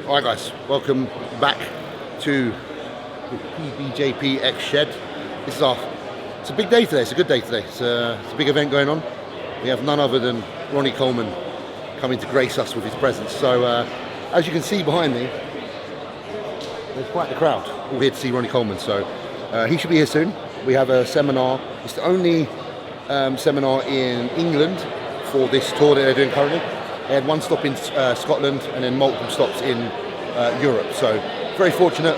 Alright guys, welcome back to the PBJP X Shed. It's a big day today, it's a good day today. It's a big event going on. We have none other than Ronnie Coleman coming to grace us with his presence. So as you can see behind me, there's quite the crowd all here to see Ronnie Coleman. So he should be here soon. We have a seminar. It's the only seminar in England for this tour that they're doing currently. They had one stop in Scotland and then multiple stops in Europe. So very fortunate.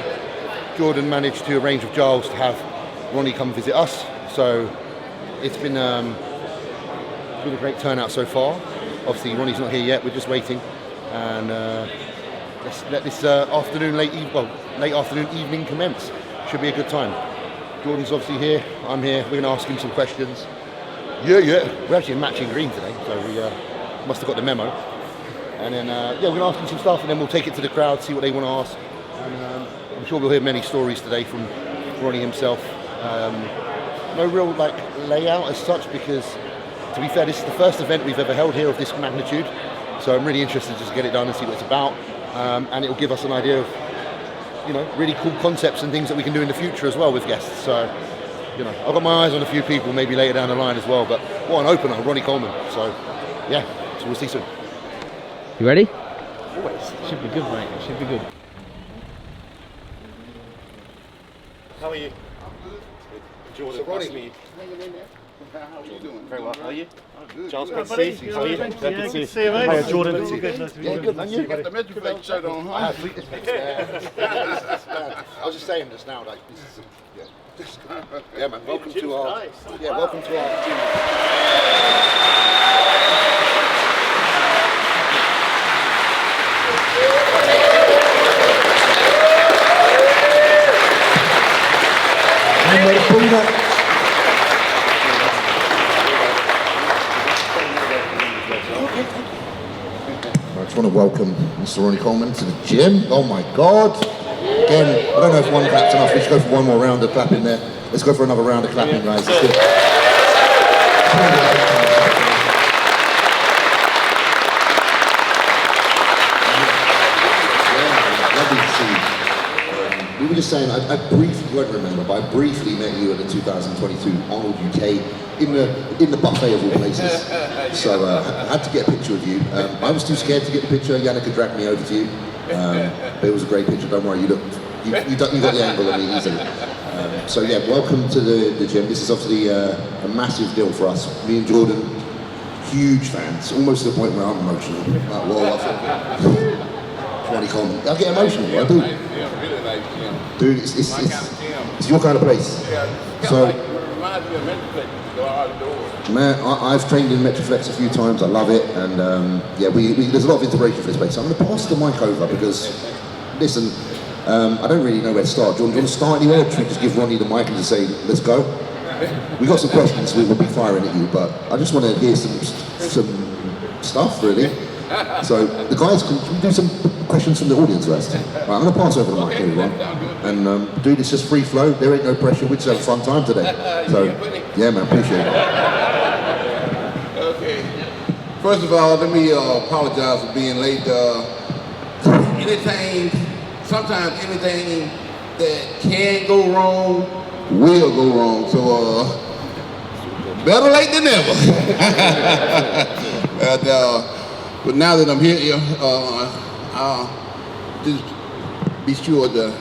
Jordan managed to arrange with Giles to have Ronnie come visit us. So it's been a great turnout so far. Obviously Ronnie's not here yet. We're just waiting, and let's let this late afternoon evening commence. Should be a good time. Jordan's obviously here. I'm here. We're going to ask him some questions. Yeah. We're actually in matching green today, so we must have got the memo. And then we're going to ask him some stuff, and then we'll take it to the crowd, see what they want to ask. And I'm sure we'll hear many stories today from Ronnie himself. No real layout as such, because to be fair, this is the first event we've ever held here of this magnitude. So I'm really interested just to get it done and see what it's about. And it'll give us an idea of, really cool concepts and things that we can do in the future as well with guests. So, I've got my eyes on a few people maybe later down the line as well. But what an opener, Ronnie Coleman. So, yeah, so we'll see soon. You ready? Always. Should be good, mate. It should be good. How are you? Jordan, So, Ronnie, nice to meet you. hanging in there. How are you doing? Very well. How are you? Good. Charles, Good. good to see you. How are you? Good to see you, mate. Hiya, Jordan. Good to see you. Yeah, good, man. You got the Metroflex shirt on, huh? I have fleet I was just saying just now, this is, yeah, man. Welcome to our, welcome to our gym. I just want to welcome Mr. Ronnie Coleman to the gym. Oh my God. Again, I don't know if one clap's enough. We should go for one more round of clapping there. Let's go for another round of clapping, guys. Let's do it. Lovely to see you. We were just saying, I briefly, you won't remember, but I briefly met you at the 2022 Arnold UK in the buffet of all places. So I had to get a picture of you. I was too scared to get the picture. Yannicka dragged me over to you. But it was a great picture. Don't worry, you got the angle of me easily. So yeah, welcome to the gym. This is obviously a massive deal for us. Me and Jordan, huge fans, almost to the point where I'm emotional. Ronnie Coleman. I get emotional, I do. Dude, it's your kind of place. So, man, I've trained in Metroflex a few times. I love it, and there's a lot of inspiration for this place. So I'm going to pass the mic over because, listen, I don't really know where to start. Do you want to start anywhere? Or should we just give Ronnie the mic and just say, let's go? We got some questions we will be firing at you, but I just want to hear some stuff, really. So the guys can do some questions from the audience first. Right, I'm going to pass over the mic, everyone. And dude, it's just free flow. There ain't no pressure. We just have a fun time today. So, yeah, man, appreciate it. Okay. First of all, let me apologize for being late. Sometimes anything that can go wrong will go wrong. So, better late than never. But now that I'm here, I'll just be sure to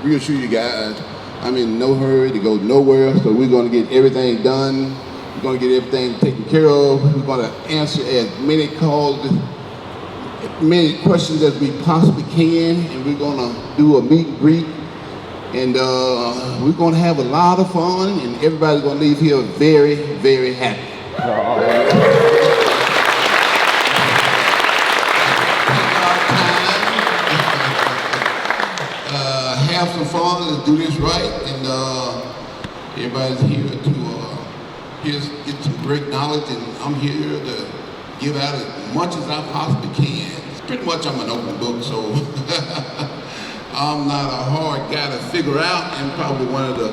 reassure you guys, I'm in no hurry to go nowhere, so we're going to get everything done. We're going to get everything taken care of. We're going to answer as many calls, as many questions as we possibly can, and we're going to do a meet and greet. And we're going to have a lot of fun, and everybody's going to leave here very, very happy. Have some fun, let's do this right, and everybody's here to get some great knowledge, and I'm here to give out as much as I possibly can. Pretty much I'm an open book, so I'm not a hard guy to figure out, and probably one of the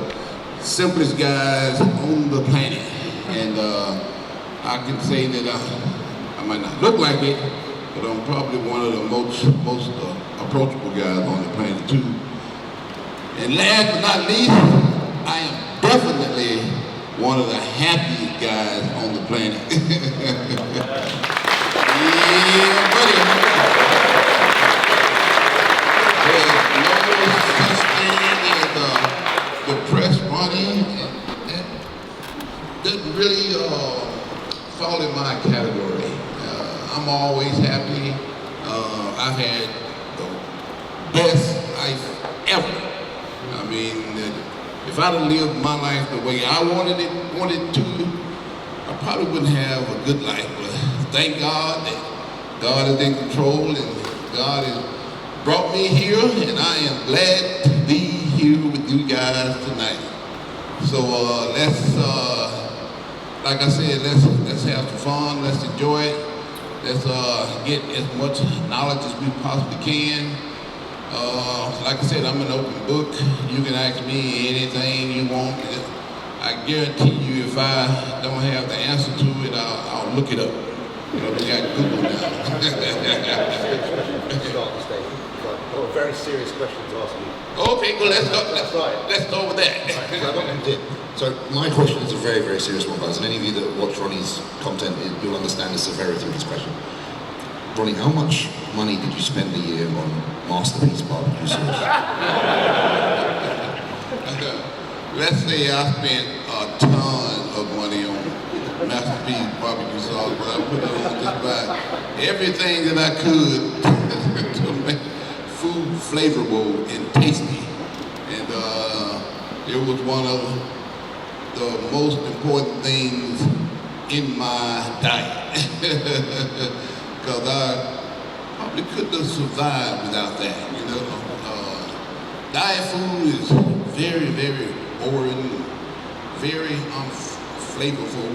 simplest guys on the planet. And I can say that I might not look like it, but I'm probably one of the most approachable guys on the planet too. And last but not least, I am definitely one of the happiest guys on the planet. Yeah, buddy. There's no such thing as depressed Ronnie. That doesn't really fall in my category. I'm always happy. I've had the best life ever. I mean, if I'd have lived my life the way I wanted to, I probably wouldn't have a good life. But thank God that God is in control and God has brought me here, and I am glad to be here with you guys tonight. So let's, like I said, let's have some fun. Let's enjoy it. Let's get as much knowledge as we possibly can. Like I said, I'm an open book. You can ask me anything you want. I guarantee you, if I don't have the answer to it, I'll look it up. You know, we got Google now. Start the stage. Oh, a very serious question to ask you. Okay, well, let's go with that. So my question is a very, very serious one, guys. And any of you that watch Ronnie's content, you'll understand the severity of this question. Ronnie, how much money did you spend a year on Masterpiece barbecue sauce? Let's say I spent a ton of money on Masterpiece barbecue sauce, but I put it on just about everything that I could to make food flavorful and tasty. And it was one of the most important things in my diet. Because I probably couldn't have survived without that, you know. Diet food is very, very boring, very unflavorful.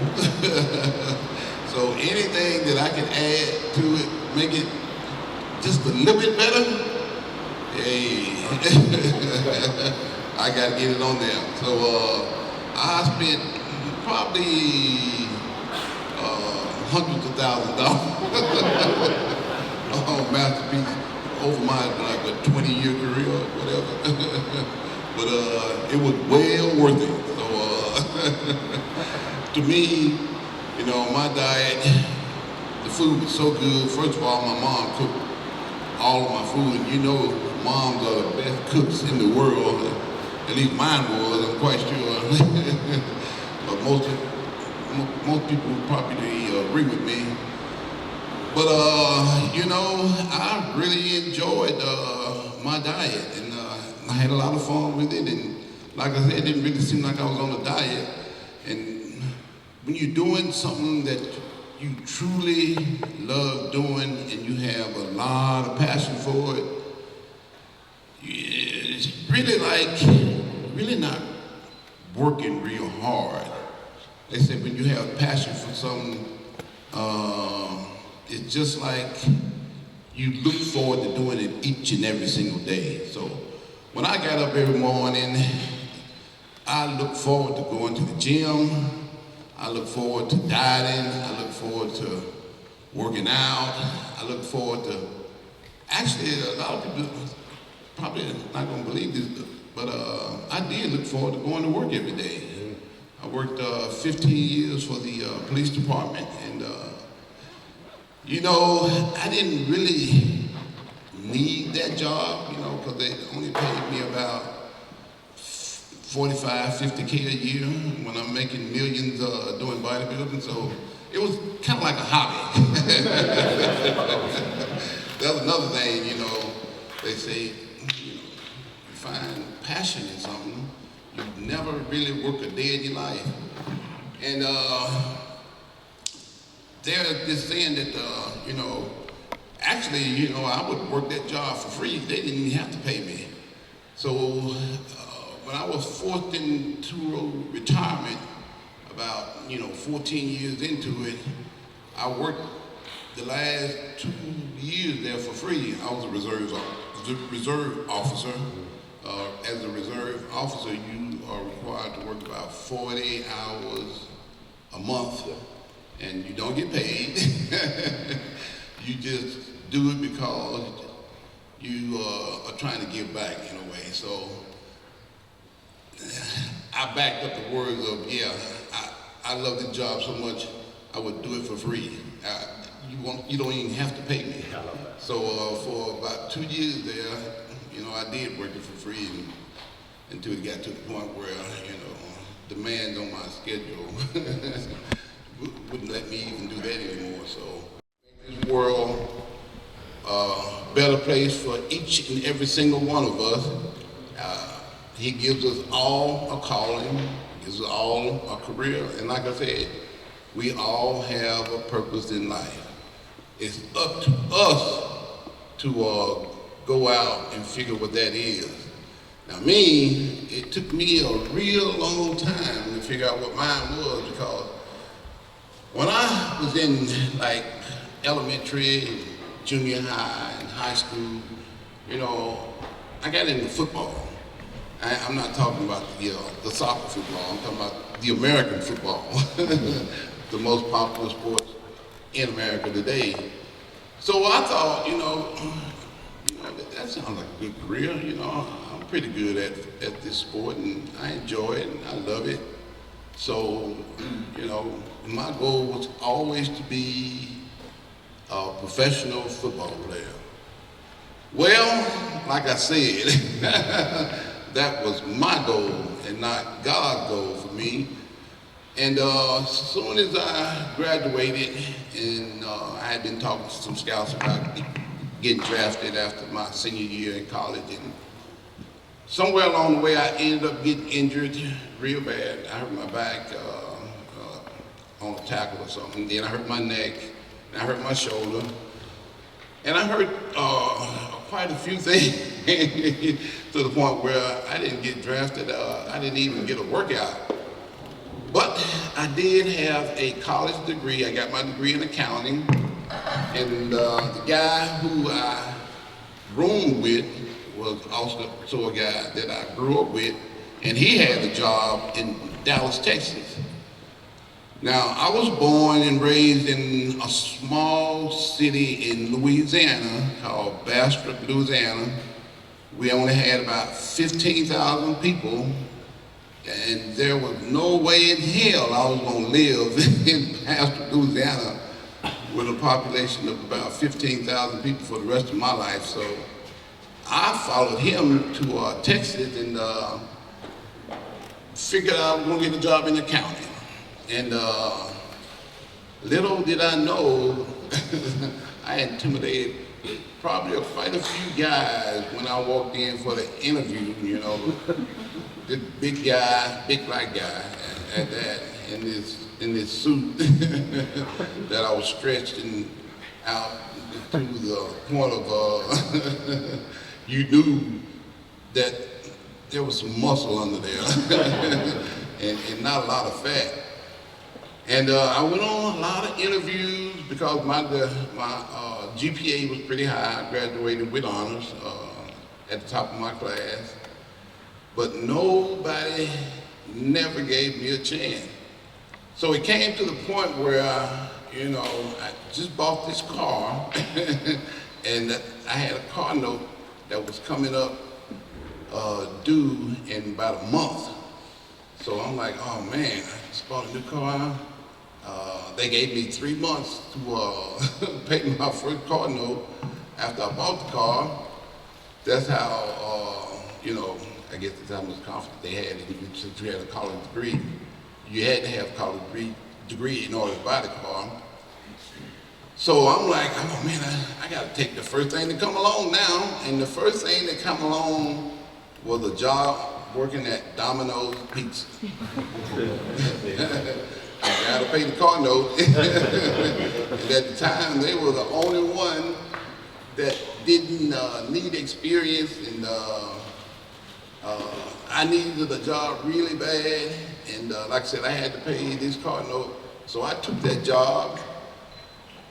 So anything that I can add to it, make it just a little bit better, hey, I got to get it on there. So I spent probably hundreds of thousands of dollars on Masterpiece over my like a 20-year career or whatever. But it was well worth it. So to me, you know, my diet, the food was so good. First of all, my mom cooked all of my food, and you know, moms are the best cooks in the world. At least mine was, I'm quite sure. But most people would probably agree with me. But you know, I really enjoyed my diet, and I had a lot of fun with it. And like I said, it didn't really seem like I was on a diet. And when you're doing something that you truly love doing and you have a lot of passion for it, it's really like, really not working real hard. They say when you have passion for something, it's just like you look forward to doing it each and every single day. So when I got up every morning, I look forward to going to the gym. I look forward to dieting. I look forward to working out. I look forward to, actually, a lot of people probably not gonna believe this, but I did look forward to going to work every day. I worked 15 years for the police department, and you know, I didn't really need that job, you know, because they only paid me about 45, 50K a year when I'm making millions doing bodybuilding, so it was kind of like a hobby. That was another thing, you know, they say, you know, you find passion in something, you never really work a day in your life. And they're just saying that, you know, actually, you know, I would work that job for free. They didn't even have to pay me. So when I was forced into retirement, about, you know, 14 years into it, I worked the last 2 years there for free. I was a reserve officer. As a reserve officer, you are required to work about 40 hours a month, and you don't get paid. You just do it because you are trying to give back in a way. So I backed up the words of, yeah, I love this job so much, I would do it for free. You don't even have to pay me. I love that. So for about 2 years there, you know, I did work it for free until it got to the point where, you know, demands on my schedule wouldn't let me even do that anymore. So make this world a better place for each and every single one of us. He gives us all a calling, gives us all a career, and like I said, we all have a purpose in life. It's up to us to go out and figure what that is. Now me, it took me a real long time to figure out what mine was, because when I was in like elementary, junior high, and high school, you know, I got into football. I'm not talking about the soccer football, I'm talking about the American football, the most popular sport in America today. So I thought, you know, that sounds like a good career, you know. I'm pretty good at this sport, and I enjoy it, and I love it. So, you know, my goal was always to be a professional football player. Well, like I said, that was my goal and not God's goal for me. And as soon as I graduated, and I had been talking to some scouts about getting drafted after my senior year in college, and somewhere along the way I ended up getting injured real bad. I hurt my back on a tackle or something, then I hurt my neck, and I hurt my shoulder, and I hurt quite a few things to the point where I didn't get drafted. I didn't even get a workout. But I did have a college degree. I got my degree in accounting, and the guy who I roomed with was also a guy that I grew up with, and he had a job in Dallas, Texas. Now, I was born and raised in a small city in Louisiana called Bastrop, Louisiana. We only had about 15,000 people, and there was no way in hell I was gonna live in Bastrop, Louisiana with a population of about 15,000 people for the rest of my life. So I followed him to Texas and figured I was gonna get a job in accounting. And little did I know, I intimidated probably quite a few guys when I walked in for the interview, you know. This big guy, big black guy at that, in this suit that I was stretched and out to the point of you knew that there was some muscle under there and not a lot of fat. And I went on a lot of interviews because my GPA was pretty high. I graduated with honors at the top of my class. But nobody never gave me a chance. So it came to the point where, you know, I just bought this car and I had a car note that was coming up due in about a month. So I'm like, oh man, I just bought a new car. They gave me 3 months to pay my first car note after I bought the car. That's how, you know, I guess that's how much confidence they had in you. Since you had a college degree, you had to have a college degree in order to buy the car. So I'm like, oh man, I gotta take the first thing that come along now. And the first thing that come along was a job working at Domino's Pizza. I gotta pay the car note. And at the time, they were the only one that didn't need experience, and I needed a job really bad. And like I said, I had to pay this car note. So I took that job,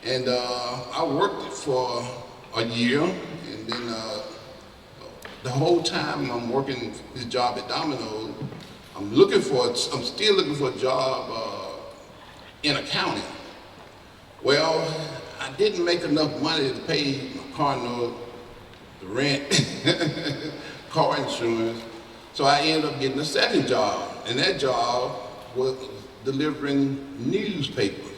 and I worked it for a year, and then the whole time I'm working this job at Domino's, I'm still looking for a job in accounting. Well, I didn't make enough money to pay my car note, the rent, car insurance. So I ended up getting a second job, and that job was delivering newspapers.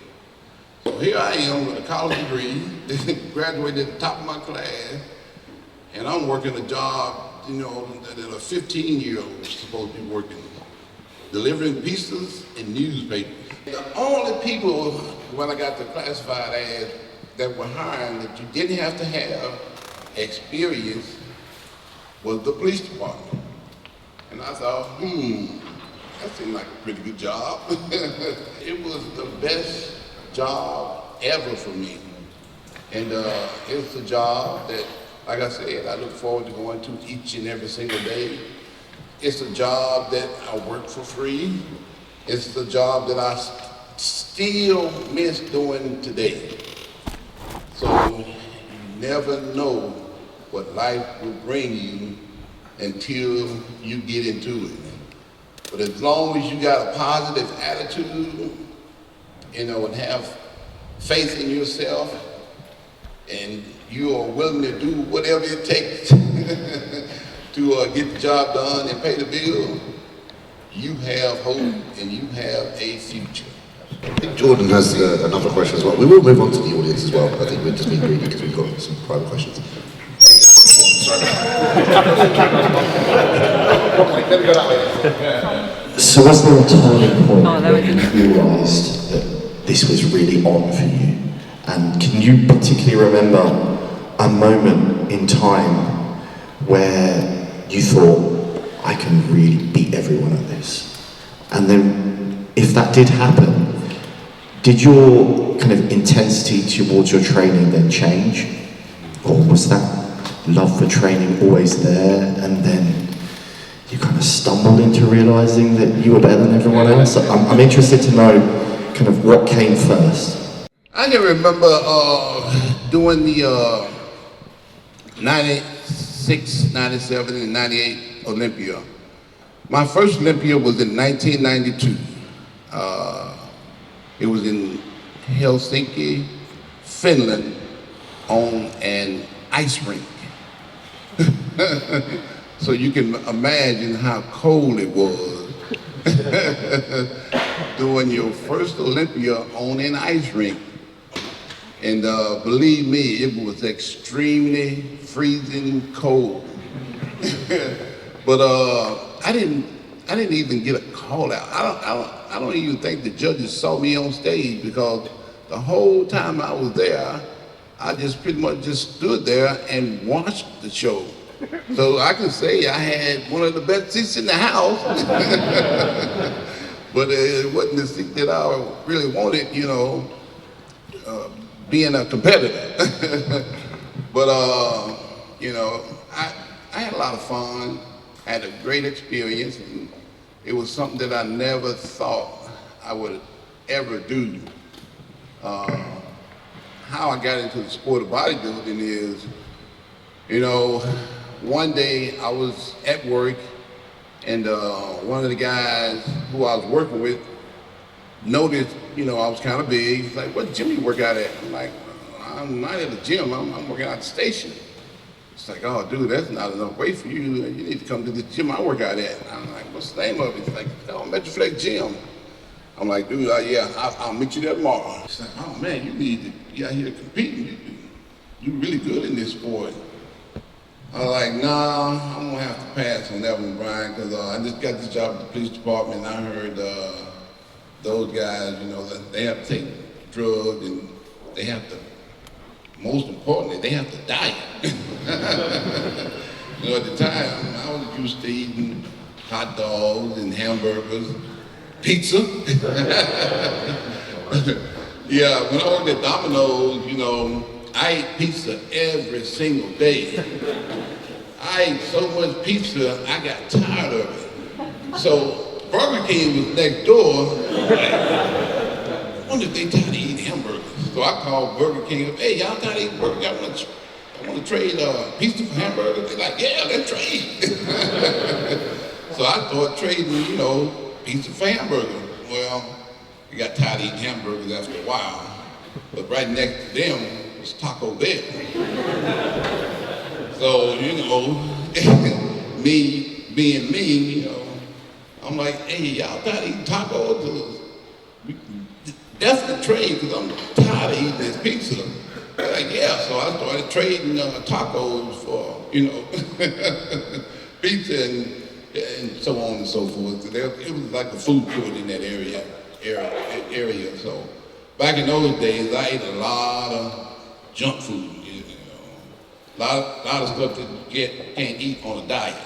So here I am with a college degree, graduated at the top of my class, and I'm working a job, you know, that a 15-year-old is supposed to be working, delivering pizzas and newspapers. The only people, when I got the classified ads, that were hiring that you didn't have to have experience was the police department. And I thought, that seemed like a pretty good job. It was the best job ever for me. And it's a job that, like I said, I look forward to going to each and every single day. It's a job that I work for free. It's the job that I still miss doing today. So you never know what life will bring you until you get into it. But as long as you got a positive attitude, you know, and have faith in yourself, and you are willing to do whatever it takes to get the job done and pay the bill, you have hope and you have a future. I think Jordan has another question as well. We will move on to the audience as well. I think we're just being greedy because we've got some private questions. So was there a turning point where you realised that this was really on for you? And can you particularly remember a moment in time where you thought, I can really beat everyone at this? And then if that did happen, did your kind of intensity towards your training then change? Or was that love for training always there, and then you kind of stumbled into realising that you were better than everyone else? I'm interested to know kind of what came first. I can remember doing the 96, 97, and 98 Olympia. My first Olympia was in 1992. It was in Helsinki, Finland, on an ice rink. So you can imagine how cold it was doing your first Olympia on an ice rink. And believe me, it was extremely freezing cold. But I didn't even get a call out. I don't even think the judges saw me on stage, because the whole time I was there, I just pretty much just stood there and watched the show. So I can say I had one of the best seats in the house. But it wasn't the seat that I really wanted, you know, being a competitor. But, you know, I had a lot of fun. I had a great experience. And it was something that I never thought I would ever do. How I got into the sport of bodybuilding is, you know, one day I was at work, and one of the guys who I was working with noticed, you know, I was kind of big. He's like, "What gym you work out at?" I'm like, "I'm not at the gym, I'm working out at the station." It's like, "Oh, dude, that's not enough weight for you. You need to come to the gym I work out at." I'm like, "What's the name of it?" He's like, "Oh, Metroflex Gym." I'm like, "Dude, yeah, I'll meet you there tomorrow." He's like, "Oh man, you need to be out here competing. You really good in this sport." I was like, "Nah, I'm gonna have to pass on that one, Brian, because I just got this job at the police department, and I heard those guys, you know, that they have to take drugs, and they have to, most importantly, they have to diet." You know, at the time, I was used to eating hot dogs and hamburgers, pizza. Yeah, when I worked at Domino's, you know, I ate pizza every single day. I ate so much pizza, I got tired of it. So Burger King was next door. I wonder if they tired of eating hamburgers. So I called Burger King up, "Hey, y'all tired of eating burgers? I want to trade pizza for hamburgers." They're like, "Yeah, let's trade." So I thought trading, you know, pizza for hamburger. Well, I got tired of eating hamburgers after a while. But right next to them was Taco Bell. So, you know, me being me, you know, I'm like, hey, y'all tired of eating tacos? We definitely trade because I'm tired of eating this pizza. They're like, yeah, so I started trading tacos for, you know, pizza and so on and so forth. It was like a food court in that area. So back in those days, I ate a lot of junk food, you know, a lot of stuff that you can't eat on a diet.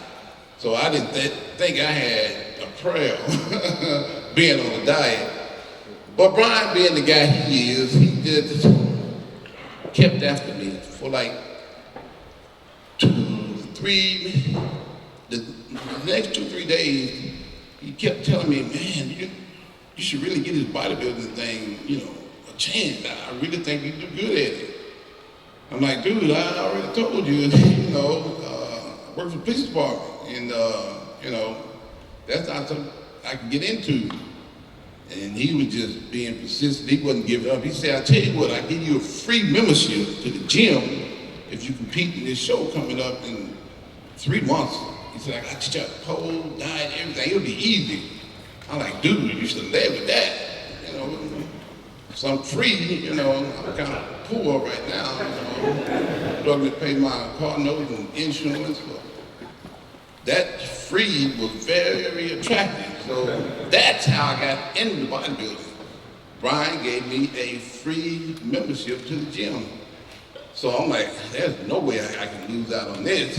So I didn't think I had a prayer being on a diet. But Brian, being the guy he is, he just kept after me for like the next 2-3 days, he kept telling me, man, you should really get this bodybuilding thing, you know, a chance. I really think you do good at it. I'm like, dude, I already told you, you know, I work for the police department, and you know, that's not something I can get into. And he was just being persistent. He wasn't giving up. He said, I tell you what, I give you a free membership to the gym if you compete in this show coming up in 3 months. He said, I got you a pole, diet, everything. It'll be easy. I'm like, dude, you should live with that. You know, so I'm free, you know, I'm kind of poor right now, you know, struggling to pay my car note and insurance. But that free was very attractive. So that's how I got into bodybuilding. Brian gave me a free membership to the gym. So I'm like, there's no way I can lose out on this.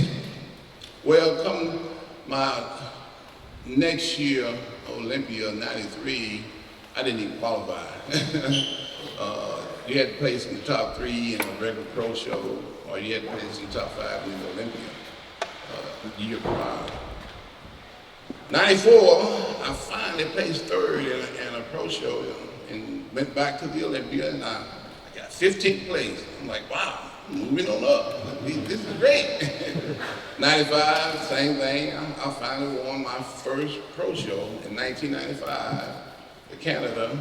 Well, come my next year, Olympia '93, I didn't even qualify. You had to place in the top 3 in a regular pro show, or you had to place in the top 5 in the Olympia the year prior. '94, I finally placed 3rd in a pro show and went back to the Olympia, and I got 15th place. I'm like, wow, moving on up. This is great. '95, same thing. I finally won my first pro show in 1995 in Canada.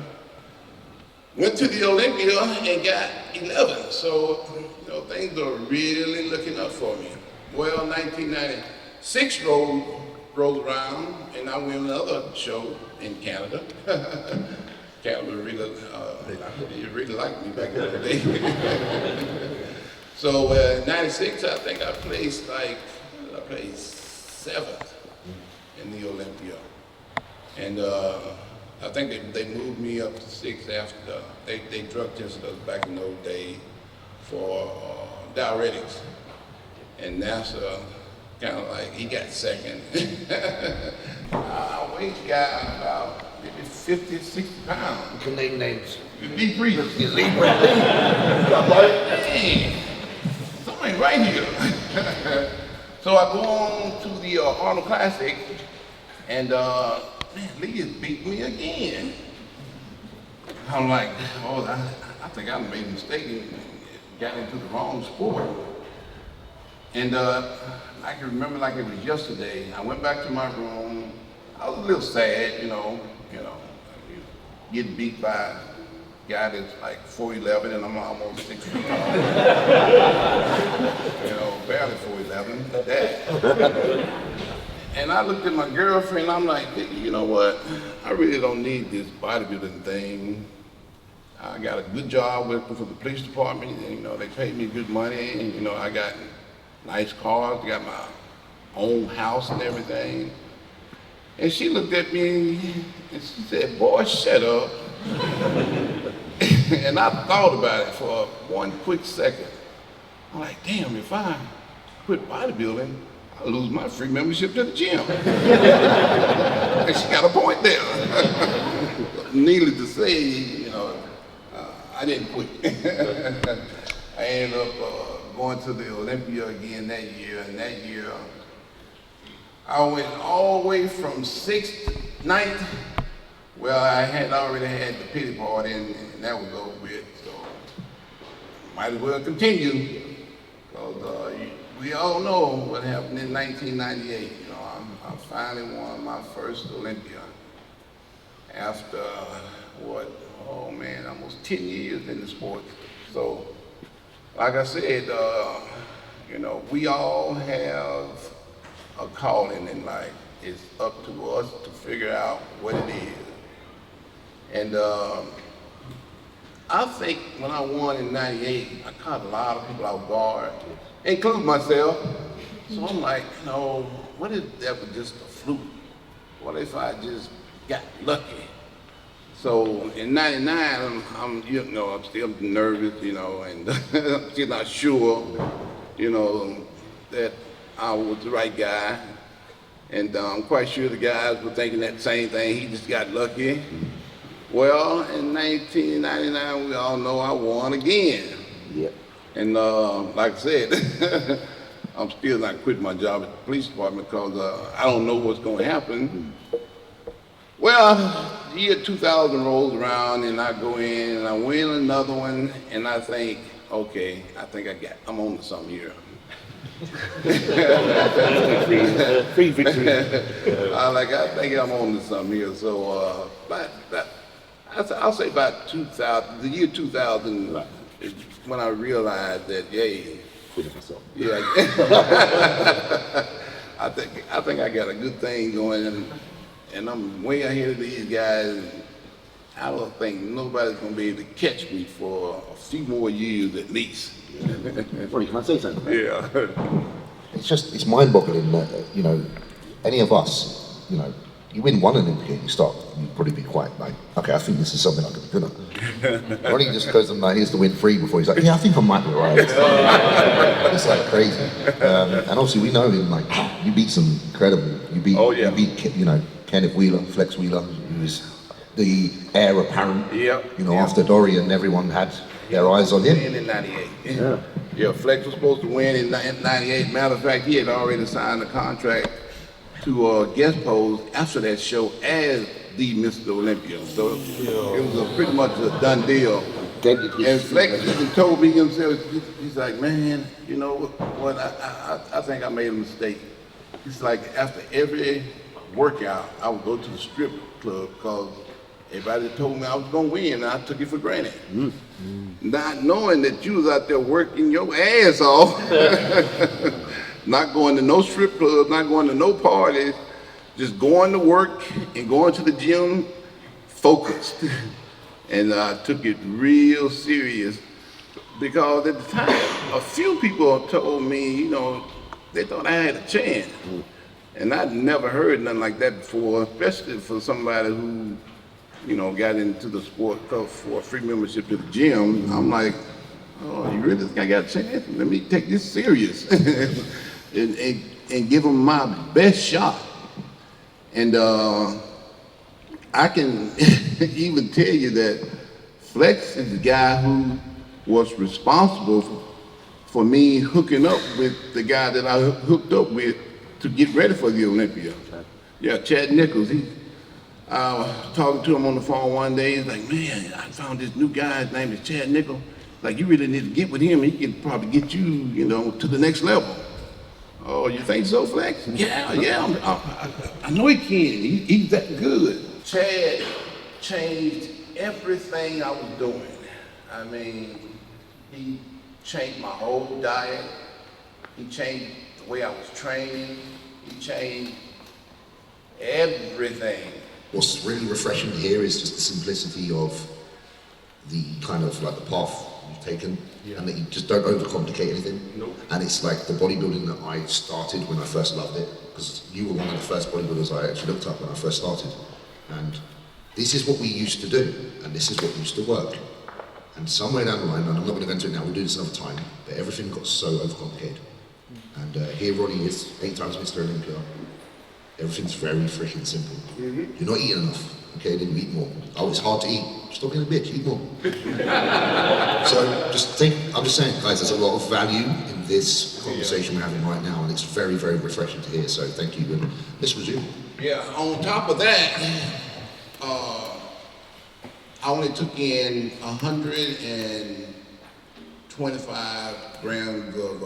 Went to the Olympia and got 11. So, you know, things are really looking up for me. Well, 1996 rolled around, and I went another show in Canada. Canada really liked me back in the day. So in '96, I think I placed 7th in the Olympia. And I think they moved me up to 6th after they drug tested us back in those days for diuretics. And NASA kind of like, he got 2nd. I weighed guy about maybe 50, 60 pounds. You can name names. Lee Priest. Lee Priest. Man, something right here. So I go on to the Arnold Classic, and man, Lee has beat me again. I'm like, oh, I think I made a mistake and got into the wrong sport. And I can remember like it was yesterday. I went back to my room. I was a little sad, you know, getting beat by a guy that's like 4'11" and I'm almost 6 feet tall. You know, barely 4'11", but that. And I looked at my girlfriend, I'm like, you know what? I really don't need this bodybuilding thing. I got a good job working for the police department, and you know, they paid me good money, and you know, I got nice cars, I got my own house and everything. And she looked at me and she said, boy, shut up. And I thought about it for one quick second. I'm like, damn, if I quit bodybuilding, I'll lose my free membership to the gym. And she got a point there. Needless to say, you know, I didn't quit. I ended up going to the Olympia again that year, and that year I went all the way from 6th to 9th. Well, I had already had the pity party, and that was over with, so might as well continue, because we all know what happened in 1998. You know, I finally won my first Olympia after, what, oh man, almost 10 years in the sport. So, like I said, You know, we all have a calling in life. It's up to us to figure out what it is. And I think when I won in '98, I caught a lot of people off guard, including myself. So I'm like, you know, what if that was just a fluke? What if I just got lucky? So in '99, I'm still nervous, you know, and I'm still not sure, you know, that I was the right guy. And I'm quite sure the guys were thinking that same thing. He just got lucky. Well, in 1999, we all know I won again. Yep. And like I said, I'm still not quitting my job at the police department because I don't know what's going to happen. Well, the year 2000 rolls around and I go in and I win another one and I think, okay, I think I'm on to something here. Free victory. I think I'm on to something here. So, I'll say about 2000, the year 2000 is when I realized that, yay. Yeah. I think I got a good thing going, and I'm way ahead of these guys. I don't think nobody's gonna be able to catch me for a few more years at least. Ronnie, can I say something? Yeah. It's mind-boggling that, you know, any of us, you know, you win one Olympia, you start, you'd probably be quite like, okay, I think this is something I could be good at. Ronnie just goes and like, here's the win 3 before he's like, yeah, I think I might be right. It's like crazy. And obviously we know him, like, you beat some incredible, you beat, you know, Kenneth Wheeler, Flex Wheeler, who was the heir apparent. Yep. You know, after Dorian, everyone had their eyes on him. In '98. Yeah, Flex was supposed to win in '98. Matter of fact, he had already signed a contract to guest pose after that show as the Mr. Olympia. So it was pretty much a done deal. And Flex even told me himself, he's like, man, you know what, I think I made a mistake. He's like, after every workout, I would go to the strip club because everybody told me I was gonna win and I took it for granted. Not knowing that you was out there working your ass off. Not going to no strip clubs, not going to no parties, just going to work and going to the gym focused. And I took it real serious because at the time, a few people told me, you know, they thought I had a chance. And I'd never heard nothing like that before, especially for somebody who, you know, got into the sport for a free membership to the gym. I'm like, oh, you really think I got a chance? Let me take this serious and give them my best shot. And I can even tell you that Flex is the guy who was responsible for me hooking up with the guy that I hooked up with to get ready for the Olympia. Yeah, Chad Nichols. I was talking to him on the phone one day. He's like, man, I found this new guy. His name is Chad Nichols. Like, you really need to get with him. He can probably get you, you know, to the next level. Oh, you think so, Flex? Yeah, I know he can. He's that good. Chad changed everything I was doing. I mean, he changed my whole diet. He changed the way I was training. He changed everything. What's really refreshing to hear is just the simplicity of the kind of like the path you've taken, and that you just don't overcomplicate anything. Nope. And it's like the bodybuilding that I started when I first loved it, because you were one of the first bodybuilders I actually looked up when I first started. And this is what we used to do, and this is what used to work. And somewhere down the line, and I'm not going to go into it now, we'll do this another time, but everything got so overcomplicated. And here Ronnie is, 8 times Mr. Olympia. Everything's very freaking simple. You're not eating enough, okay, then you eat more. Oh, it's hard to eat. Stop being a bitch, eat more. So just think, I'm just saying, guys, there's a lot of value in this conversation we're having right now, and it's very, very refreshing to hear, so thank you, and let's resume. Yeah, on top of that, I only took in 125 grams of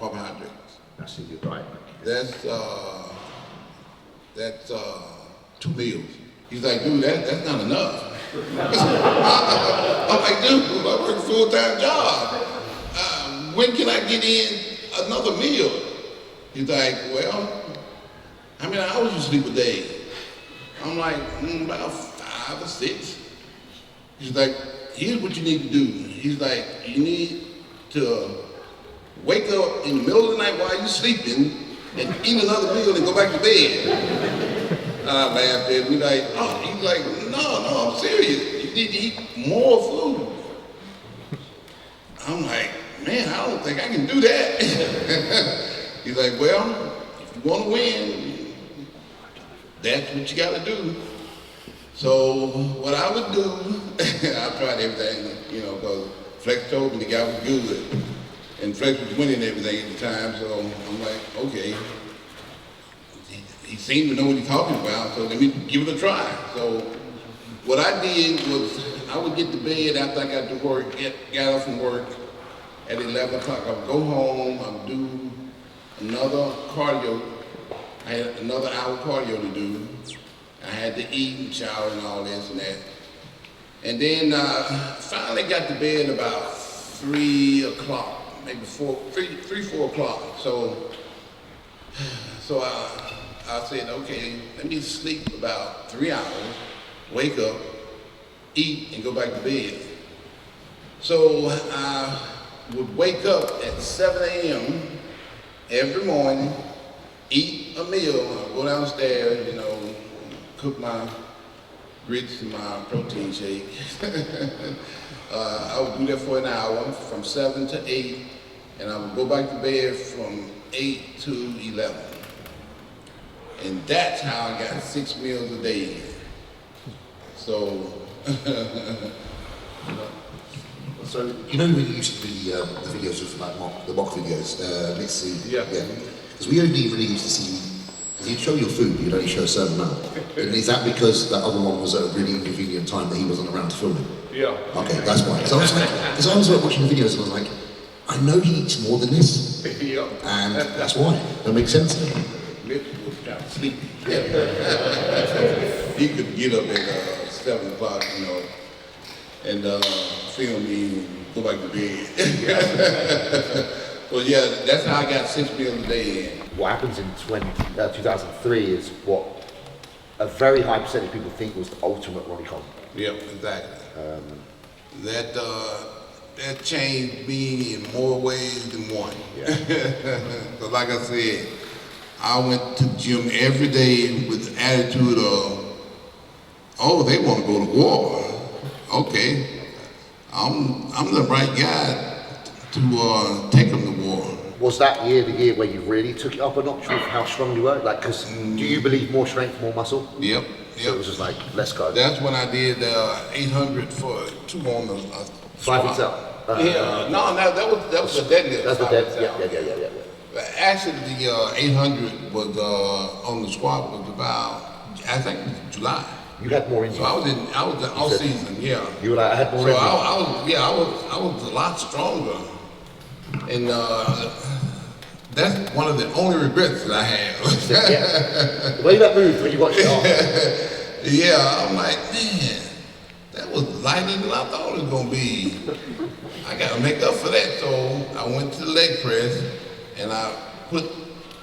carbohydrates. That's a good diet. That's 2 meals. He's like, dude, that's not enough. I'm like, dude, I work a full-time job. When can I get in another meal. He's like, well, how many hours you sleep a day? I'm like, about 5 or 6. He's like, here's what you need to do. He's like, you need to wake up in the middle of the night while you're sleeping and eat another meal and go back to bed. I laughed at me like, oh, he's like, no, I'm serious. You need to eat more food. I'm like, man, I don't think I can do that. He's like, well, if you want to win, that's what you got to do. So what I would do, I tried everything, you know, because Flex told me the guy was good. And Flex was winning everything at the time, so I'm like, okay. He seemed to know what he's talking about, so let me give it a try. So what I did was I would get to bed after I got to work, got off from work at 11 o'clock. I would go home, I would do another cardio. I had another hour cardio to do. I had to eat and shower and all this and that. And then finally got to bed about 3 o'clock, maybe 4 o'clock. So I said, okay, let me sleep about 3 hours, wake up, eat, and go back to bed. So I would wake up at 7 a.m. every morning, eat a meal, I'd go downstairs, you know, cook my grits and my protein shake. I would do that for an hour, from 7 to 8, and I would go back to bed from 8 to 11. And that's how I got 6 meals a day. So, So, you know when you used to do the videos of like the mock videos, let's see. Yeah. Because we only really used to see, because you'd show your food, but you'd only show a certain amount. And is that because that other one was at a really inconvenient time that he wasn't around to film it? yeah. Okay, that's why. Because I was like watching the videos and I was like, I know he eats more than this. Yeah. And that's why. That makes sense. Mitch was kind of sleepy. He could get up at 7 o'clock, you know, and film me and go back to bed. So yeah, that's how I got 6 meals a day. What happens in 2003 is what a very high percentage of people think was the ultimate Ronnie Coleman. Yep, exactly. That changed me in more ways than one. So like I said, I went to the gym every day with the attitude of, oh, they want to go to war. Okay, I'm the right guy to take them to war. Was that year the year where you really took it up a notch with how strong you were? Like, because do you believe more strength, more muscle? Yep. So it was just like, let's go. That's when I did 800 for 2 on the 5 feet up. That was the deadlift. That's the deadlift. Yeah. But actually, the 800 was on the squat was about, I think, July. You had more in you. So I was in all season, yeah. You were like, I had more in you. I was a lot stronger, and that's one of the only regrets that I have. Yeah. The way that moved when you watched it off. Yeah, I'm like, man, that was lighter than I thought it was gonna be. I gotta make up for that, so I went to the leg press, and I put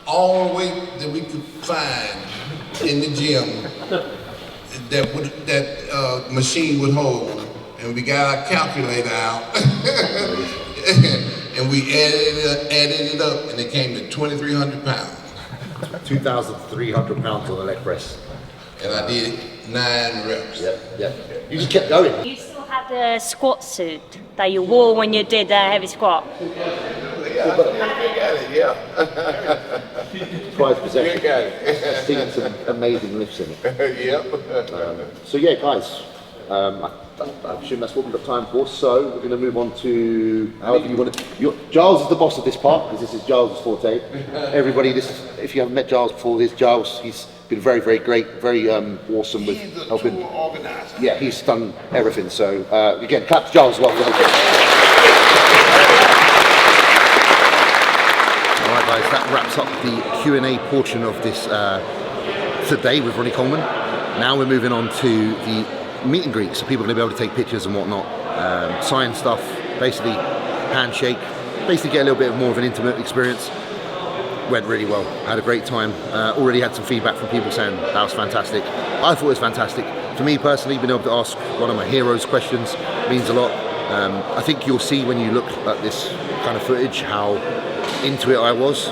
all the weight that we could find in the gym that machine would hold, and we got our calculator out, and we added it up, and it came to 2,300 pounds. 2,300 pounds on the leg press. And I did 9 reps. Yep. You just kept going. You still had the squat suit that you wore when you did a heavy squat? Yeah, I got it, yeah. Prize possession. You got it. I've seen some amazing lifts in it. Yep. So yeah, guys, I assume that's what we've got time for. So we're going to move on to however you want to. Giles is the boss of this part because this is Giles' forte. Everybody, if you haven't met Giles before, this is Giles. He's been very, very great, very awesome with helping. Tour organizer. Yeah, he's done everything. So again, clap to Giles as well. All right, guys, that wraps up the Q&A portion of this today with Ronnie Coleman. Now we're moving on to the meet and greet, so people are going to be able to take pictures and whatnot, sign stuff, basically handshake, basically get a little bit more of an intimate experience. Went really well. I had a great time. Already had some feedback from people saying that was fantastic. I thought it was fantastic. For me personally, being able to ask one of my heroes questions means a lot. I think you'll see when you look at this kind of footage how into it I was.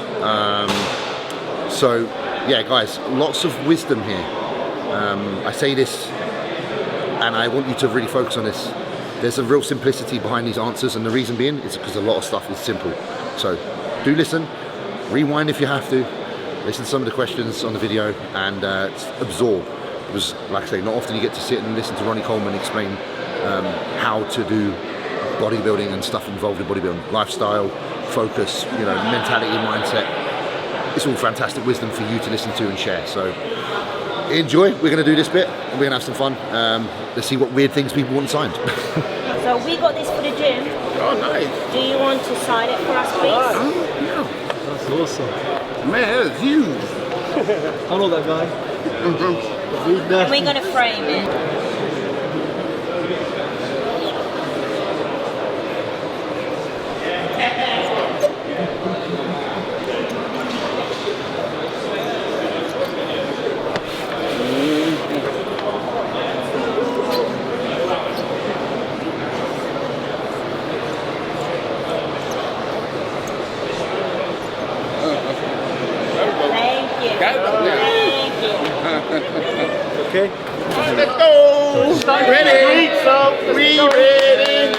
So yeah, guys, lots of wisdom here. I say this and I want you to really focus on this. There's a real simplicity behind these answers, and the reason being is because a lot of stuff is simple. So do listen, rewind if you have to, listen to some of the questions on the video and absorb. Because like I say, not often you get to sit and listen to Ronnie Coleman explain how to do bodybuilding and stuff involved in bodybuilding, lifestyle, focus, you know, mentality, mindset. It's all fantastic wisdom for you to listen to and share. So enjoy. We're going to do this bit and we're going to have some fun. Let's see what weird things people want signed. So we got this for the gym. Oh, nice. Do you want to sign it for us, please? Yeah. That's awesome. Man, that is huge. I know that guy. And we're going to frame it. Okay. Let's go. Ready? We ready?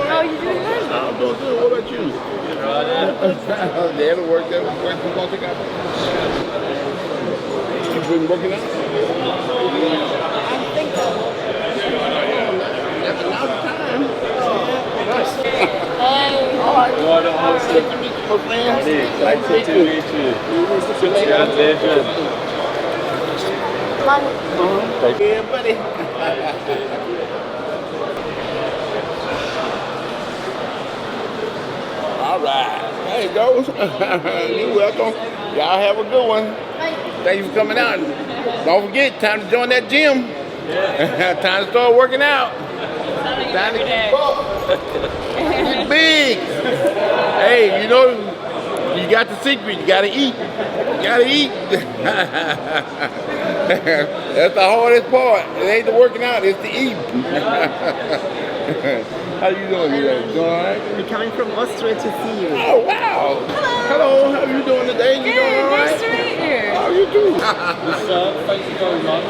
How are you doing then? I'm doing good. What about you? That'll work. That will work. We're going to take out. You've been working out? I think so. That's enough time. All right. Nice to meet you, man. Nice to meet you. Yeah, buddy. All right. There you go. You're welcome. Y'all have a good one. Thank you for coming out. Don't forget, time to join that gym. Time to start working out. Time to get big. Hey, you know, you got the secret. You gotta eat. You gotta eat. That's the hardest part. It ain't the working out, it's the eating. How you doing today? Doing all right? We're coming from Austria to see you. Oh, wow. Hello, how you doing today? You doing all right? Nice to meet you. How you too? Thank you very much.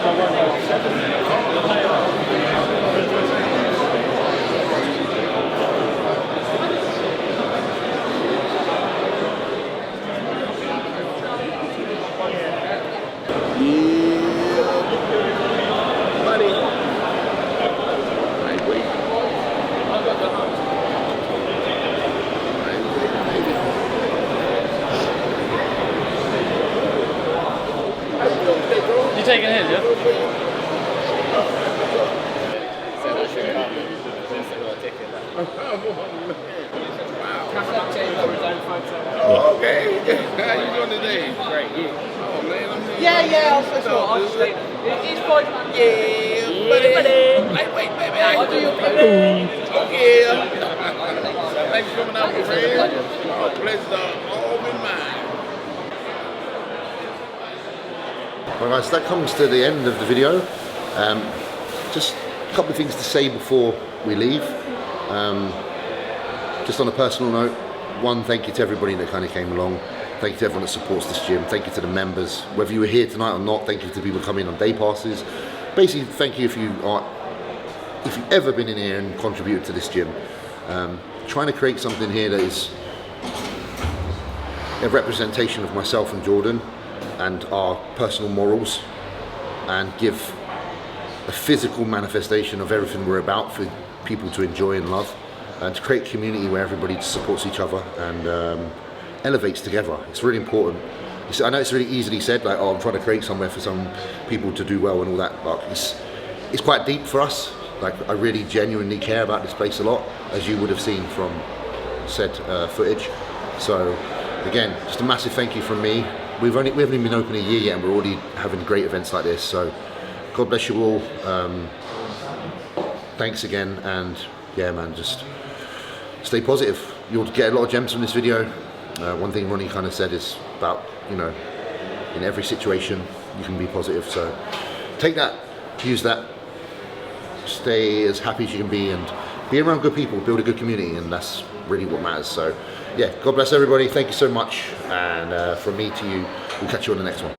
You taking it, yeah? Oh, okay. How you doing today? Great, yeah. Oh, man, I'm here. Yeah, I'll for sure. I'll just take it's fine. Yeah, buddy. Wait, baby. I'll do your Okay. Thanks for coming out, my friend. Oh, pleasure all been mine. Well guys, that comes to the end of the video. Just a couple of things to say before we leave. Just on a personal note, one, thank you to everybody that kind of came along. Thank you to everyone that supports this gym. Thank you to the members. Whether you were here tonight or not, thank you to people coming on day passes. Basically, thank you if you've ever been in here and contributed to this gym. Trying to create something here that is a representation of myself and Jordan and our personal morals, and give a physical manifestation of everything we're about for people to enjoy and love, and to create a community where everybody supports each other and elevates together. It's really important. I know it's really easily said, like, oh, I'm trying to create somewhere for some people to do well and all that, but it's quite deep for us. Like, I really genuinely care about this place a lot, as you would have seen from said footage. So again, just a massive thank you from me. We haven't even been open a year yet and we're already having great events like this, so God bless you all. Thanks again, and yeah man, just stay positive. you'll get a lot of gems from this video. One thing Ronnie kind of said is about, you know, in every situation you can be positive. So take that, use that, stay as happy as you can be, and be around good people, build a good community, and that's really what matters. So yeah, God bless everybody. Thank you so much. And from me to you, we'll catch you on the next one.